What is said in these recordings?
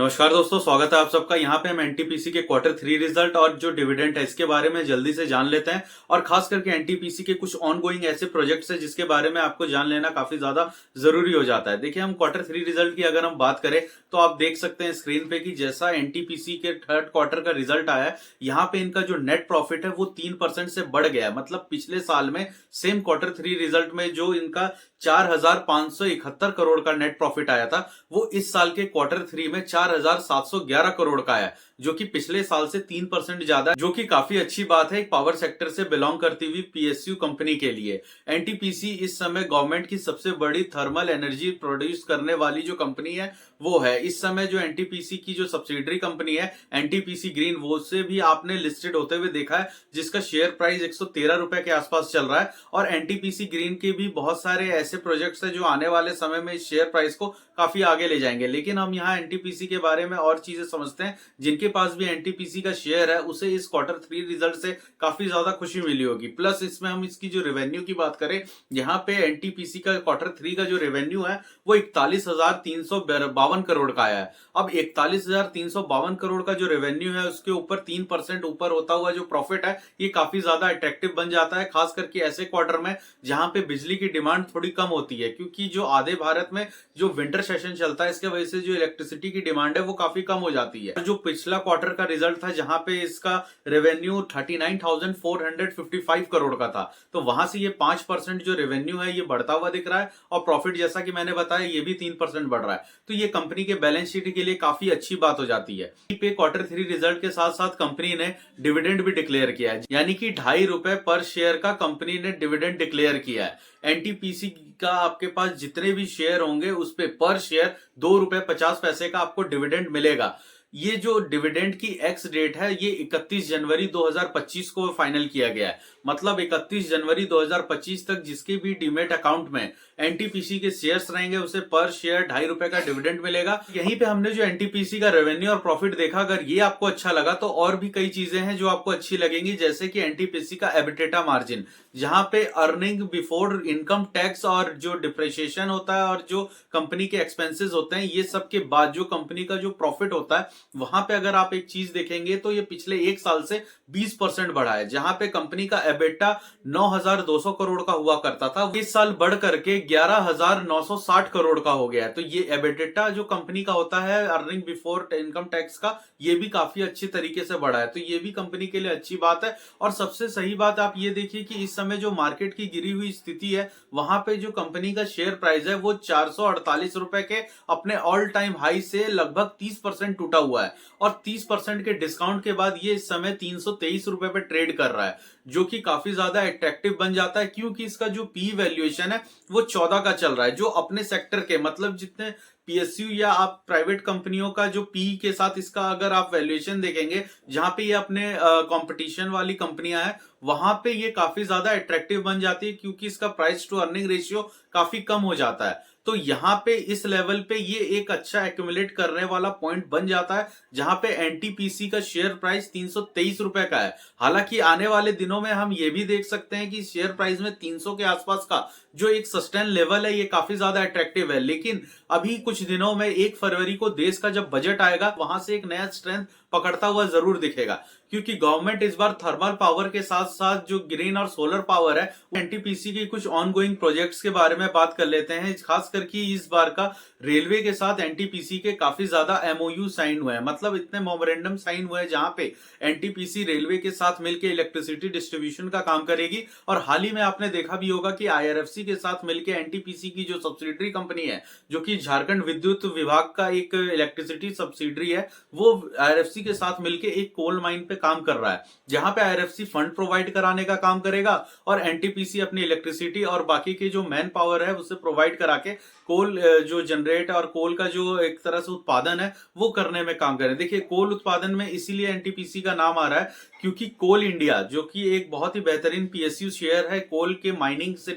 नमस्कार दोस्तों, स्वागत है आप सबका। यहाँ पे हम एनटीपीसी के क्वार्टर 3 रिजल्ट और जो डिविडेंड है इसके बारे में जल्दी से जान लेते हैं। और खास करके एनटीपीसी के कुछ ऑनगोइंग ऐसे प्रोजेक्ट्स हैं जिसके बारे में आपको जान लेना काफी ज्यादा जरूरी हो जाता है। देखिए, हम क्वार्टर 3 रिजल्ट की अगर हम बात करें तो आप देख सकते हैं स्क्रीन पे कि जैसा एनटीपीसी के थर्ड क्वार्टर का रिजल्ट आया है, यहाँ पे इनका जो नेट प्रॉफिट है वो 3% से बढ़ गया है। मतलब पिछले साल में सेम क्वार्टर 3 रिजल्ट में जो इनका 4,571 करोड़ का नेट प्रॉफिट आया था, वो इस साल के क्वार्टर 3 में 4,711 करोड़ का है, जो कि पिछले साल से 3% ज्यादा है, जो कि काफी अच्छी बात है एक पावर सेक्टर से बिलोंग करती हुई पीएसयू कंपनी के लिए। एनटीपीसी इस समय गवर्नमेंट की सबसे बड़ी थर्मल एनर्जी प्रोड्यूस करने वाली जो कंपनी है वो है। इस समय जो एनटीपीसी की जो सब्सिडरी कंपनी है एनटीपीसी ग्रीन, वो से भी आपने लिस्टेड होते हुए देखा है, जिसका शेयर प्राइस 113 रुपए के आसपास चल रहा है। और एनटीपीसी ग्रीन के भी बहुत सारे ऐसे प्रोजेक्ट्स हैं जो आने वाले समय में इस शेयर प्राइस को काफी आगे ले जाएंगे। लेकिन हम यहाँ एनटीपीसी के बारे में और चीजें समझते हैं। जिनके पास भी एनटीपीसी का शेयर है उसे इस क्वार्टर 3 रिजल्ट से काफी ज्यादा खुशी मिली होगी। प्लस इसमें हम इसकी जो रेवेन्यू की बात करें, यहाँ पे एनटीपीसी का क्वार्टर 3 का जो रेवेन्यू है वो 41,352 करोड़ का आया है। अब 41,352 करोड़ का जो रेवेन्यू है उसके ऊपर 3% ऊपर होता हुआ जो प्रॉफिट है, ये काफी ज्यादा अट्रैक्टिव बन जाता है। खास करके ऐसे क्वार्टर में जहां पे बिजली की डिमांड थोड़ी कम होती है, क्योंकि जो आधे भारत में जो विंटर सेशन चलता है इसके वजह से जो इलेक्ट्रिसिटी की डिमांड है वो काफी कम हो जाती है। जो पिछला क्वार्टर का रिजल्ट था जहां पे इसका रेवेन्यू 39,455 करोड़ का था, तो वहां से ये 5% जो रेवेन्यू है ये बढ़ता हुआ दिख रहा है। और प्रॉफिट जैसा कि मैंने बताया ये भी 3% बढ़ रहा है। तो ये कंपनी के बैलेंस शीट के लिए काफी अच्छी बात हो जाती है। पे क्वार्टर 3 रिजल्ट के साथ साथ कंपनी ने डिविडेंड भी डिक्लेयर किया है, यानी कि 2.5 रुपए पर शेयर का कंपनी ने डिविडेंड डिक्लेयर किया है। एनटीपीसी का आपके पास जितने भी शेयर होंगे उस पे पर शेयर 2 रुपए 50 पैसे का आपको डिविडेंड मिलेगा। ये जो डिविडेंड की एक्स डेट है ये 31 जनवरी 2025 को फाइनल किया गया है। मतलब 31 जनवरी 2025 तक जिसके भी डीमेट अकाउंट में एनटीपीसी के शेयर्स रहेंगे उसे पर शेयर 2.5 रुपए का डिविडेंड मिलेगा। यहीं पे हमने जो एनटीपीसी का रेवेन्यू और प्रॉफिट देखा, अगर ये आपको अच्छा लगा तो और भी कई चीजें हैं जो आपको अच्छी लगेंगी, जैसे कि एनटीपीसी का एबिटेटा मार्जिन, जहां पे अर्निंग बिफोर इनकम टैक्स और जो डिप्रिसिएशन होता है और जो कंपनी के एक्सपेंसेस होते हैं, ये सब के बाद जो कंपनी का जो प्रॉफिट होता है, वहां पे अगर आप एक चीज देखेंगे तो ये पिछले एक साल से 20% बढ़ा है। जहां पे कंपनी का एबिटा 9,200 करोड़ का हुआ करता था, इस साल बढ़ करके 11,960 करोड़ का हो गया है। तो ये एबिटा जो कंपनी का होता है अर्निंग बिफोर इनकम टैक्स का, ये भी काफी अच्छी तरीके से बढ़ा है। तो ये भी कंपनी के लिए अच्छी बात है। और सबसे सही बात आप ये देखिए कि इस समय जो मार्केट की गिरी हुई स्थिति है, वहां पे जो कंपनी का शेयर प्राइस है वो 448 रुपए के अपने ऑल टाइम हाई से लगभग 30% टूटा हुआ है। और 30% के डिस्काउंट के बाद ये इस समय 323 रुपए पे ट्रेड कर रहा है, जो कि काफी ज्यादा अट्रैक्टिव बन जाता है, क्योंकि इसका जो पी वैल्यूएशन है वो 14 का चल रहा है। जो अपने सेक्टर के, मतलब जितने पीएसयू या आप प्राइवेट कंपनियों का जो पी के साथ इसका अगर आप वैल्यूएशन देखेंगे, जहां पे ये अपने कंपटीशन वाली कंपनियां हैं, वहां पे ये काफी ज्यादा अट्रैक्टिव बन जाती है, क्योंकि इसका प्राइस टू अर्निंग रेशियो काफी कम हो जाता है। तो यहाँ पे इस लेवल पे ये एक अच्छा एक्यूमुलेट करने वाला पॉइंट बन जाता है, जहां पे एनटीपीसी का शेयर प्राइस 323 रुपए का है। हालांकि आने वाले दिनों में हम ये भी देख सकते हैं कि शेयर प्राइस में 300 के आसपास का जो एक सस्टेन लेवल है ये काफी ज्यादा अट्रैक्टिव है। लेकिन अभी कुछ दिनों में 1 फरवरी को देश का जब बजट आएगा, वहां से एक नया स्ट्रेंथ पकड़ता हुआ जरूर दिखेगा, क्योंकि गवर्नमेंट इस बार थर्मल पावर के साथ साथ जो ग्रीन और सोलर पावर है, एनटीपीसी की कुछ ऑनगोइंग प्रोजेक्ट्स के बारे में बात कर लेते हैं। खास करके इस बार का रेलवे के साथ एनटीपीसी के काफी ज्यादा एमओयू साइन हुए हैं, मतलब इतने मेमोरेंडम साइन हुए हैं जहां पे एनटीपीसी रेलवे के साथ मिलकर इलेक्ट्रिसिटी डिस्ट्रीब्यूशन का काम करेगी। और हाल ही में आपने देखा भी होगा कि आईआरएफसी के साथ मिलकर एनटीपीसी की जो सब्सिडरी कंपनी है, जो कि झारखंड विद्युत विभाग का एक इलेक्ट्रिसिटी सब्सिडरी है, वो आईआरएफसी के साथ मिलकर एक कोल माइन पे काम कर रहा है, जहां पे आईआरएफसी फंड प्रोवाइड कराने का काम करेगा और एनटीपीसी अपनी इलेक्ट्रिसिटी और बाकी के जो मैन पावर है उसे प्रोवाइड करा के कोल जो जनरेट और कोल का जो एक तरह से उत्पादन है वो करने में काम करें। देखिए, कोल उत्पादन में इसीलिए एनटीपीसी का नाम आ रहा है क्योंकि कोल इंडिया, जो कि एक बहुत ही बेहतरीन पीएसयू शेयर है, कोल के माइनिंग से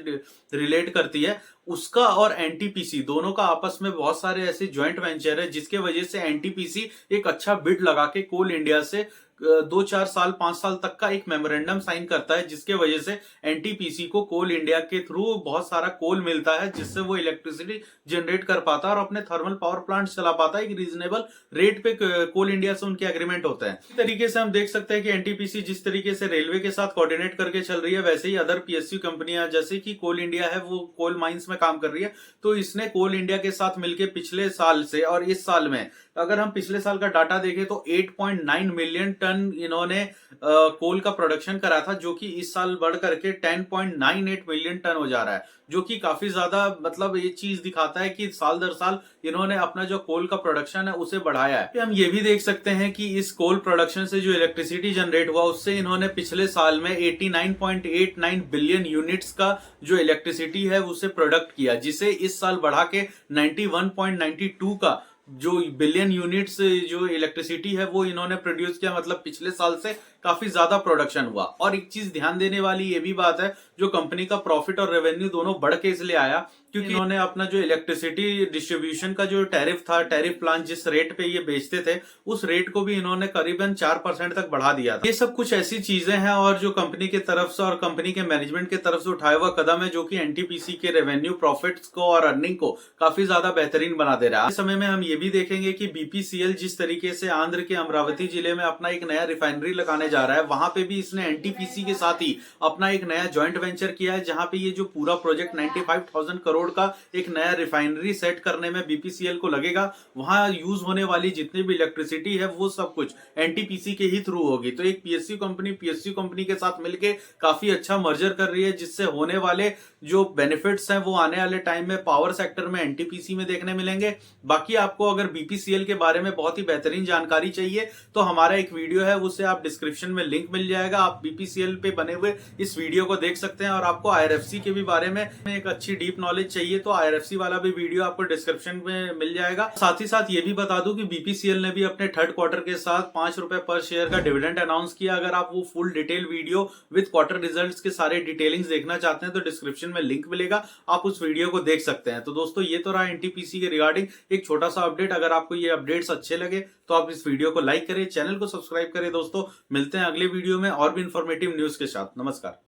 रिलेट करती है, उसका और एनटीपीसी दोनों का आपस में बहुत सारे ऐसे ज्वाइंट वेंचर है जिसके वजह से एनटीपीसी एक अच्छा बिड लगा के कोल इंडिया से 2-4 साल 5 साल तक का एक मेमोरेंडम साइन करता है, जिसके वजह से एनटीपीसी को कोल इंडिया के थ्रू बहुत सारा कोल मिलता है जिससे वो इलेक्ट्रिसिटी जनरेट कर पाता है और अपने थर्मल पावर प्लांट चला पाता है एक रीजनेबल रेट पे। कोल इंडिया से उनके एग्रीमेंट होते हैं। इस तरीके से हम देख सकते हैं कि एनटीपीसी जिस तरीके से रेलवे के साथ कोऑर्डिनेट करके चल रही है, वैसे ही अदर पीएसयू कंपनियां जैसे कि कोल इंडिया है वो कोल माइंस में काम कर रही है। तो इसने कोल इंडिया के साथ मिलकर पिछले साल से और इस साल में अगर हम पिछले साल का डाटा देखें तो 8.9 मिलियन टन इन्होंने कोल का प्रोडक्शन करा था, जो कि इस साल बढ़ करके 10.98 मिलियन टन हो जा रहा है, जो कि काफी ज्यादा मतलब ये चीज दिखाता है कि साल दर साल इन्होंने अपना जो कोल का प्रोडक्शन है उसे बढ़ाया है। हम ये भी देख सकते हैं कि इस कोल प्रोडक्शन से जो इलेक्ट्रिसिटी जनरेट हुआ उससे इन्होंने पिछले साल में 89.89 बिलियन यूनिट्स का जो इलेक्ट्रिसिटी है उसे प्रोडक्ट किया, जिसे इस साल बढ़ा के 91.92 का जो बिलियन यूनिट्स जो इलेक्ट्रिसिटी है वो इन्होंने प्रोड्यूस किया। मतलब पिछले साल से काफी ज्यादा प्रोडक्शन हुआ। और एक चीज ध्यान देने वाली ये भी बात है, जो कंपनी का प्रॉफिट और रेवेन्यू दोनों बढ़ के इसलिए आया क्योंकि इन्होंने अपना जो इलेक्ट्रिसिटी डिस्ट्रीब्यूशन का जो टैरिफ था, टैरिफ प्लान जिस रेट पे ये बेचते थे उस रेट को भी इन्होंने करीबन 4% तक बढ़ा दिया था। ये सब कुछ ऐसी चीजें हैं और जो कंपनी की तरफ से और कंपनी के मैनेजमेंट की तरफ से उठाया हुआ कदम है, जो कि एनटीपीसी के रेवेन्यू, प्रॉफिट्स को और अर्निंग को काफी ज्यादा बेहतरीन बना दे रहा है। इस समय में हम ये भी देखेंगे कि बीपीसीएल जिस तरीके से आंध्र के अमरावती जिले में अपना एक नया रिफाइनरी लगाने जा रहा है, वहां पे भी इसने एनटीपीसी के साथ ही अपना एक नया जॉइंट वेंचर किया है, जहां पे ये जो पूरा प्रोजेक्ट 95,000 करोड़ का एक नया रिफाइनरी सेट करने में बीपीसीएल को लगेगा। वहां यूज होने वाली जितनी भी इलेक्ट्रिसिटी है वो सब कुछ एनटीपीसी के ही थ्रू होगी। तो एक पीएसयू कंपनी के साथ मिलके काफी अच्छा मर्जर कर रही है, जिससे होने वाले जो बेनिफिट्स हैं वो आने वाले टाइम में पावर सेक्टर में एनटीपीसी में देखने मिलेंगे। बाकी आपको अगर बीपीसीएल के बारे में बहुत ही बेहतरीन जानकारी चाहिए तो हमारा एक वीडियो है, उसे आप डिस्क्रिप्शन में लिंक मिल जाएगा, आप बीपीसीएल पे बने हुए इस वीडियो को देख सकते हैं। और आपको आईआरएफसी के भी बारे में एक अच्छी डीप नॉलेज चाहिए तो आईआरएफसी वाला भी वीडियो आपको डिस्क्रिप्शन में मिल जाएगा। साथ ही साथ ये भी बता दूं कि बीपीसीएल ने भी अपने थर्ड क्वार्टर के साथ 5 रुपए पर शेयर का डिविडेंड अनाउंस किया। अगर आप वो full detail video with quarter results के सारे डिटेलिंग्स देखना चाहते हैं तो डिस्क्रिप्शन में लिंक मिलेगा, आप उस वीडियो को देख सकते हैं। तो दोस्तों ये तो रहा एनटीपीसी के रिगार्डिंग एक छोटा सा अपडेट। अगर आपको ये अपडेट्स अच्छे लगे तो आप इस वीडियो को लाइक करें, चैनल को सब्सक्राइब करें। दोस्तों मिलते हैं अगले वीडियो में और भी इंफॉर्मेटिव न्यूज के साथ। नमस्कार।